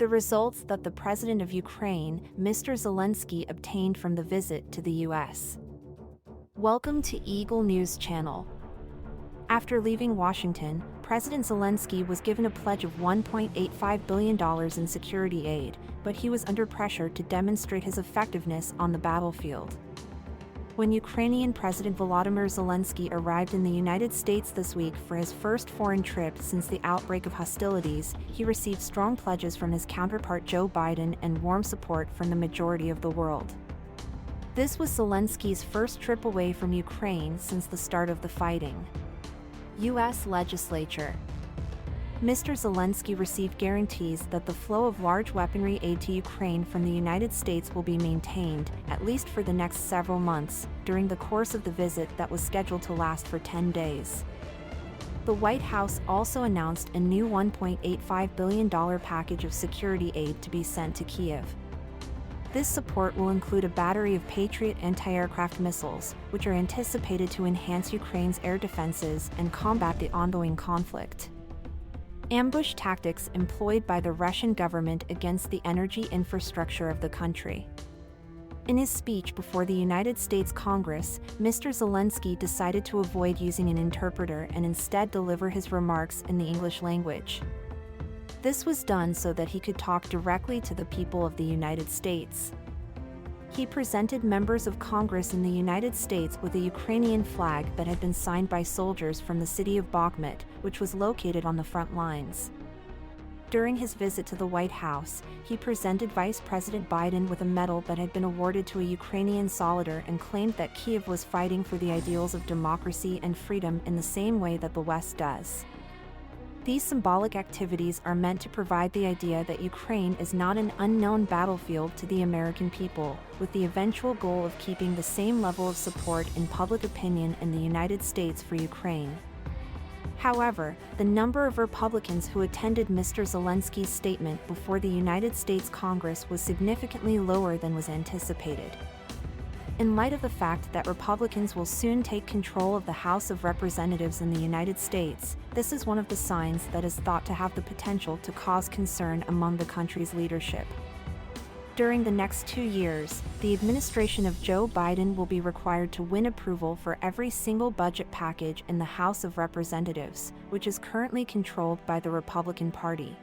the results that the President of Ukraine, Mr. Zelensky, obtained from the visit to the U.S. Welcome to Eagle News Channel. After leaving Washington, President Zelensky was given a pledge of $1.85 billion in security aid, but he was under pressure to demonstrate his effectiveness on the battlefield. When Ukrainian President Volodymyr Zelensky arrived in the United States this week for his first foreign trip since the outbreak of hostilities, he received strong pledges from his counterpart Joe Biden and warm support from the majority of the world. This was Zelensky's first trip away from Ukraine since the start of the fighting. U.S. Legislature. Mr. Zelensky received guarantees that the flow of large weaponry aid to Ukraine from the United States will be maintained, at least for the next several months, during the course of the visit that was scheduled to last for 10 days. The White House also announced a new $1.85 billion package of security aid to be sent to Kyiv. This support will include a battery of Patriot anti-aircraft missiles, which are anticipated to enhance Ukraine's air defenses and combat the ongoing conflict. Ambush tactics employed by the Russian government against the energy infrastructure of the country. In his speech before the United States Congress, Mr. Zelensky decided to avoid using an interpreter and instead deliver his remarks in the English language. This was done so that he could talk directly to the people of the United States. He presented members of Congress in the United States with a Ukrainian flag that had been signed by soldiers from the city of Bakhmut, which was located on the front lines. During his visit to the White House, he presented Vice President Biden with a medal that had been awarded to a Ukrainian soldier and claimed that Kyiv was fighting for the ideals of democracy and freedom in the same way that the West does. These symbolic activities are meant to provide the idea that Ukraine is not an unknown battlefield to the American people, with the eventual goal of keeping the same level of support in public opinion in the United States for Ukraine. However, the number of Republicans who attended Mr. Zelensky's statement before the United States Congress was significantly lower than was anticipated. In light of the fact that Republicans will soon take control of the House of Representatives in the United States, this is one of the signs that is thought to have the potential to cause concern among the country's leadership. During the next 2 years, the administration of Joe Biden will be required to win approval for every single budget package in the House of Representatives, which is currently controlled by the Republican Party.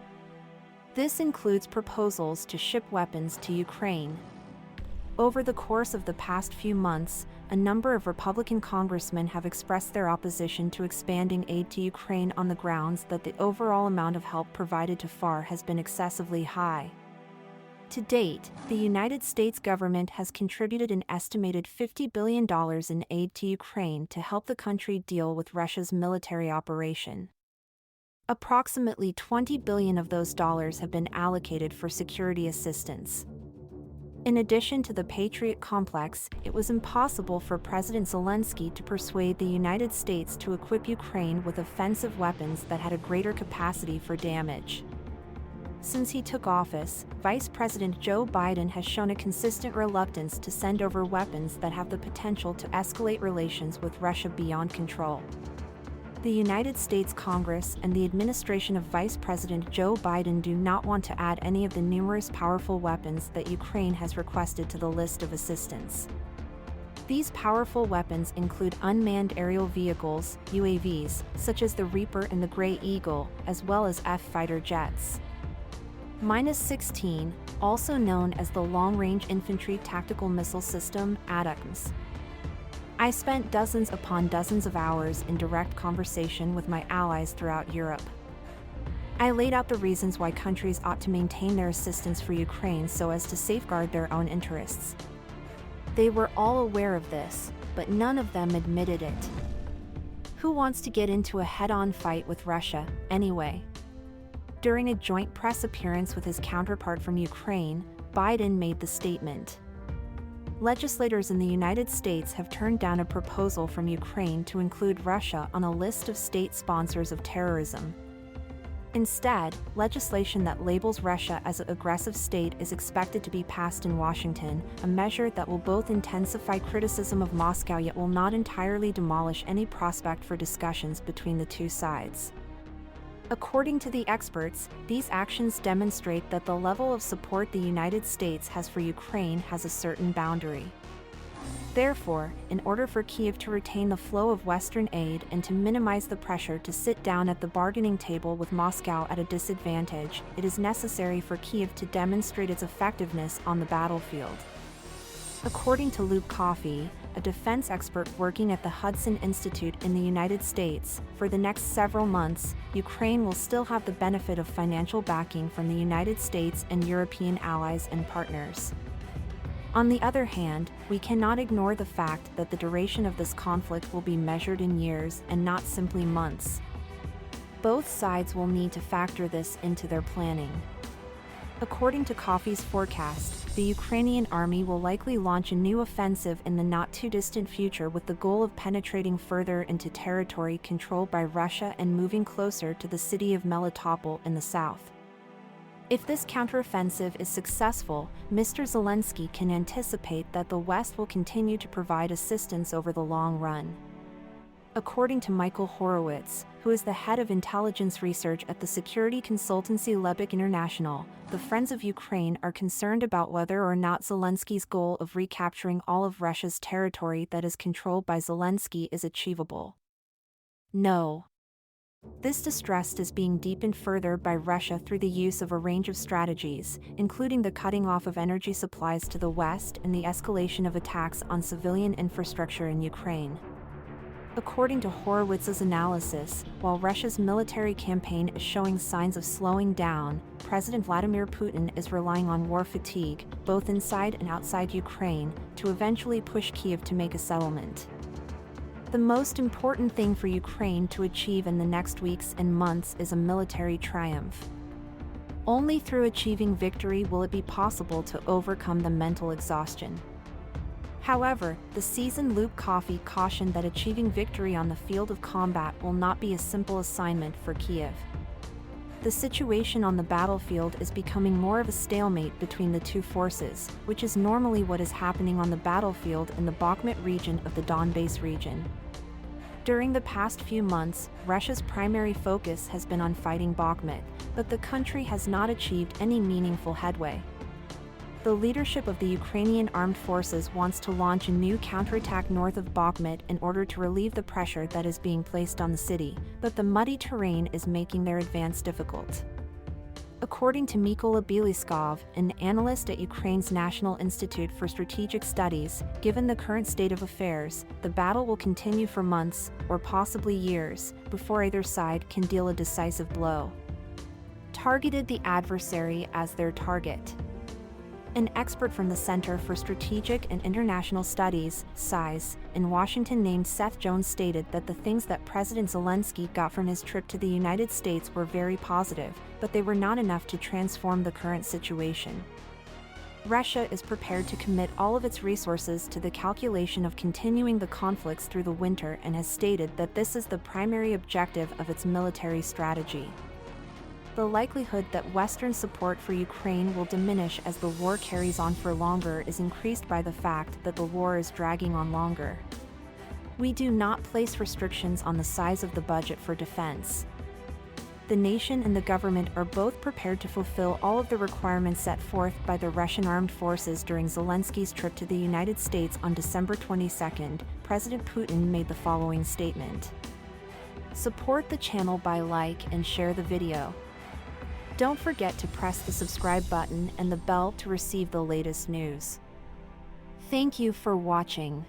This includes proposals to ship weapons to Ukraine. Over the course of the past few months, a number of Republican congressmen have expressed their opposition to expanding aid to Ukraine on the grounds that the overall amount of help provided to FAR has been excessively high. To date, the United States government has contributed an estimated $50 billion in aid to Ukraine to help the country deal with Russia's military operation. Approximately $20 billion of those dollars have been allocated for security assistance. In addition to the Patriot complex, it was impossible for President Zelensky to persuade the United States to equip Ukraine with offensive weapons that had a greater capacity for damage. Since he took office, Vice President Joe Biden has shown a consistent reluctance to send over weapons that have the potential to escalate relations with Russia beyond control. The United States Congress and the administration of Vice President Joe Biden do not want to add any of the numerous powerful weapons that Ukraine has requested to the list of assistance. These powerful weapons include unmanned aerial vehicles, UAVs, such as the Reaper and the Gray Eagle, as well as F-fighter jets. -16, also known as the Long-Range Infantry Tactical Missile System, ATACMS. I spent dozens upon dozens of hours in direct conversation with my allies throughout Europe. I laid out the reasons why countries ought to maintain their assistance for Ukraine so as to safeguard their own interests. They were all aware of this, but none of them admitted it. Who wants to get into a head-on fight with Russia, anyway? During a joint press appearance with his counterpart from Ukraine, Biden made the statement. Legislators in the United States have turned down a proposal from Ukraine to include Russia on a list of state sponsors of terrorism. Instead, legislation that labels Russia as an aggressive state is expected to be passed in Washington, a measure that will both intensify criticism of Moscow yet will not entirely demolish any prospect for discussions between the two sides. According to the experts, these actions demonstrate that the level of support the United States has for Ukraine has a certain boundary. Therefore, in order for Kyiv to retain the flow of Western aid and to minimize the pressure to sit down at the bargaining table with Moscow at a disadvantage, it is necessary for Kyiv to demonstrate its effectiveness on the battlefield. According to Luke Coffey, a defense expert working at the Hudson Institute in the United States, for the next several months, Ukraine will still have the benefit of financial backing from the United States and European allies and partners. On the other hand, we cannot ignore the fact that the duration of this conflict will be measured in years and not simply months. Both sides will need to factor this into their planning. According to Coffey's forecast, the Ukrainian army will likely launch a new offensive in the not-too-distant future with the goal of penetrating further into territory controlled by Russia and moving closer to the city of Melitopol in the south. If this counteroffensive is successful, Mr. Zelensky can anticipate that the West will continue to provide assistance over the long run. According to Michael Horowitz, who is the head of intelligence research at the security consultancy Legislature International, the Friends of Ukraine are concerned about whether or not Zelensky's goal of recapturing all of Russia's territory that is controlled by Zelensky is achievable. No. This distrust is being deepened further by Russia through the use of a range of strategies, including the cutting off of energy supplies to the West and the escalation of attacks on civilian infrastructure in Ukraine. According to Horowitz's analysis, while Russia's military campaign is showing signs of slowing down, President Vladimir Putin is relying on war fatigue, both inside and outside Ukraine, to eventually push Kyiv to make a settlement. The most important thing for Ukraine to achieve in the next weeks and months is a military triumph. Only through achieving victory will it be possible to overcome the mental exhaustion. However, the seasoned Luke Coffey cautioned that achieving victory on the field of combat will not be a simple assignment for Kyiv. The situation on the battlefield is becoming more of a stalemate between the two forces, which is normally what is happening on the battlefield in the Bakhmut region of the Donbass region. During the past few months, Russia's primary focus has been on fighting Bakhmut, but the country has not achieved any meaningful headway. The leadership of the Ukrainian armed forces wants to launch a new counterattack north of Bakhmut in order to relieve the pressure that is being placed on the city, but the muddy terrain is making their advance difficult. According to Mykola Bieliskov, an analyst at Ukraine's National Institute for Strategic Studies, given the current state of affairs, the battle will continue for months, or possibly years, before either side can deal a decisive blow. Targeted the adversary as their target. An expert from the Center for Strategic and International Studies, CIS, in Washington named Seth Jones stated that the things that President Zelensky got from his trip to the United States were very positive, but they were not enough to transform the current situation. Russia is prepared to commit all of its resources to the calculation of continuing the conflicts through the winter and has stated that this is the primary objective of its military strategy. The likelihood that Western support for Ukraine will diminish as the war carries on for longer is increased by the fact that the war is dragging on longer. We do not place restrictions on the size of the budget for defense. The nation and the government are both prepared to fulfill all of the requirements set forth by the Russian armed forces during Zelensky's trip to the United States on December 22. President Putin made the following statement. Support the channel by like and share the video. Don't forget to press the subscribe button and the bell to receive the latest news. Thank you for watching.